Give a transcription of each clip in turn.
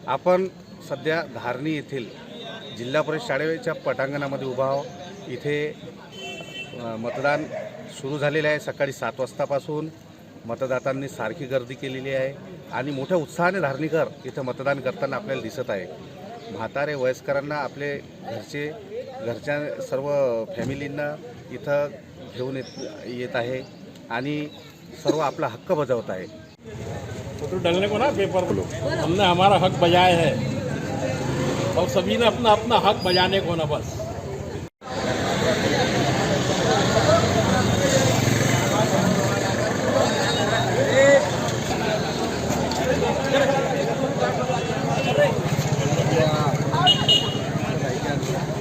आपण सध्या धारणी येथील जिल्हा परिषद शाळेच्या पटांगणामध्ये उभा आहोत। इथे मतदान सुरू झालेले आहे। सकाळी 7 वाजतापासून मतदातांनी सारखी गर्दी केलेली आहे आणि मोठ्या उत्साहाने धारणीकर इथं मतदान करताना आपल्याला दिसत आहे। म्हातारे वयस्करांना आपले घरच्या सर्व फॅमिलींना इथं घेऊन येत आहे आणि सर्व आपला हक्क बजावत आहे। फोटो डालने को ना पेपर बोलो, हमने हमारा हक बजाया है और सभी ने अपना अपना हक बजाने को ना बस।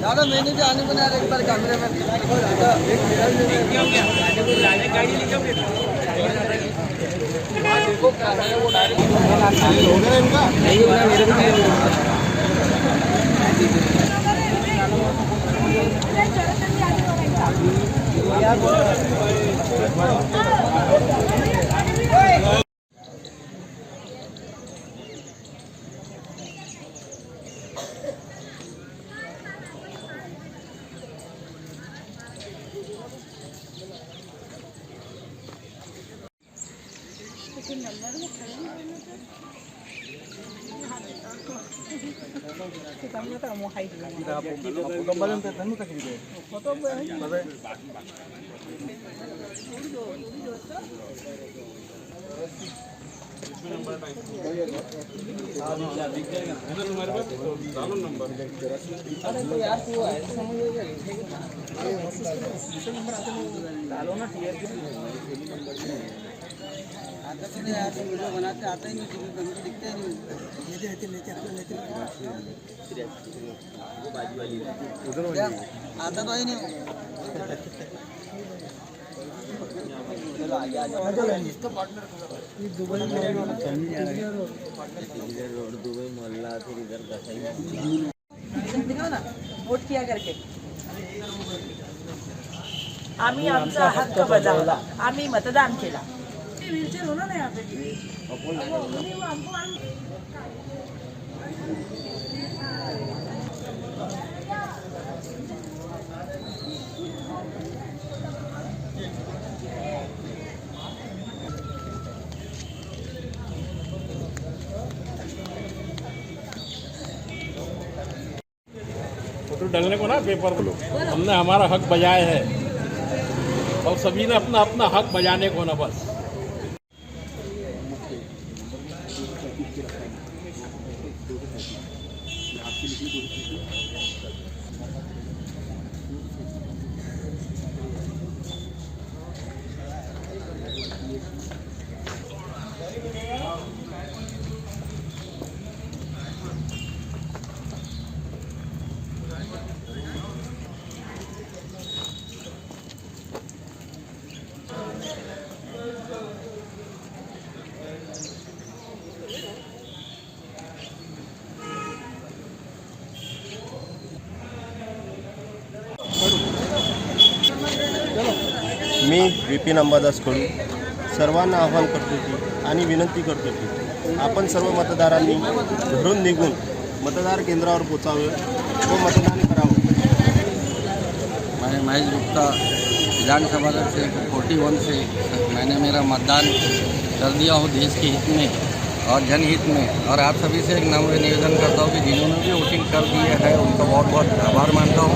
दादा मैंने भी आने बना एक बार कैमरे में देखो क्या है वो डायरेक्ट हो गया इनका नहीं होगा मेरे को आता तो नहीं आते वीडियो बनाते आता ही नहीं हमको दिखते ही नहीं लेते आता तो ही नहीं चलो आगे आ जाओ इसका पार्टनर दुबई मोहल्ला फिर इधर दिखाओ ना वोट किया करके आम्ही आमचा हक्क बजावला, आम्ही मतदान केला। व्हीलचेअर होणार नाही आपल्याला फोटो डालने को ना पेपर बोलो, हमने हमारा हक बजाया है और सभी ने अपना अपना हक बजाने को ना बस। मी विपिन अंबादास कडू सर्वांना आवाहन करतो की आणि विनंती करतो की आपण सर्व मतदारांनी घरून निघून मतदार केंद्रावर पोचावे व मतदान करावं। मैं महेश गुप्ता विधानसभा से 41 से मैंने मेरा मतदान कर दिया हूँ देश के हित में और जनहित में। और आप सभी से एक नम्र निवेदन करता हूँ कि जिन्होंने भी वोटिंग कर दी है उनका बहुत बहुत आभार मानता हूँ।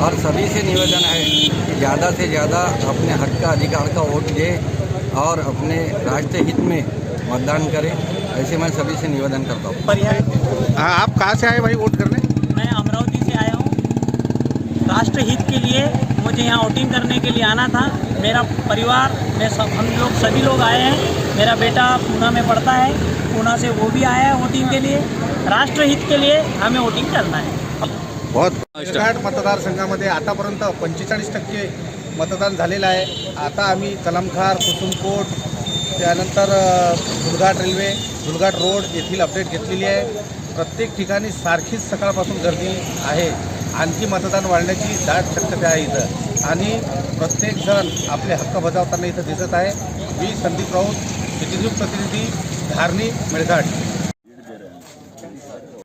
और सभी से निवेदन है कि ज़्यादा से ज़्यादा अपने हक का अधिकार का वोट दे और अपने राष्ट्र हित में मतदान करें, ऐसे मैं सभी से निवेदन करता हूँ। हाँ, आप कहाँ से आए भाई वोट करने? मैं अमरावती से आया हूँ। राष्ट्र हित के लिए मुझे यहाँ वोटिंग करने के लिए आना था। मेरा परिवार हम लोग सभी लोग आए हैं। मेरा बेटा पूना में पढ़ता है, पूना से वो भी आया है वोटिंग के लिए। राष्ट्र हित के लिए हमें वोटिंग करना है। बहुत मतदारसंघामध्ये आतापर्यंत 45% मतदान झालेलं आहे। आता आम्ही कलमखार, कुसुमकोट, त्यानंतर धुलघाट रेल्वे, धुलघाट रोड येथील अपडेट घेतलेली आहे। प्रत्येक ठिकाणी सारखीच सकाळपासून गर्दी आहे। आणखी मतदान वाढण्याची दाट शक्यता आहे इथं आणि प्रत्येक जण आपले हक्क बजावताना इथं दिसत आहे। मी संदीप राऊत, सिटी न्यूज प्रतिनिधी, धारणी, मेळघाट। प्रतिसाद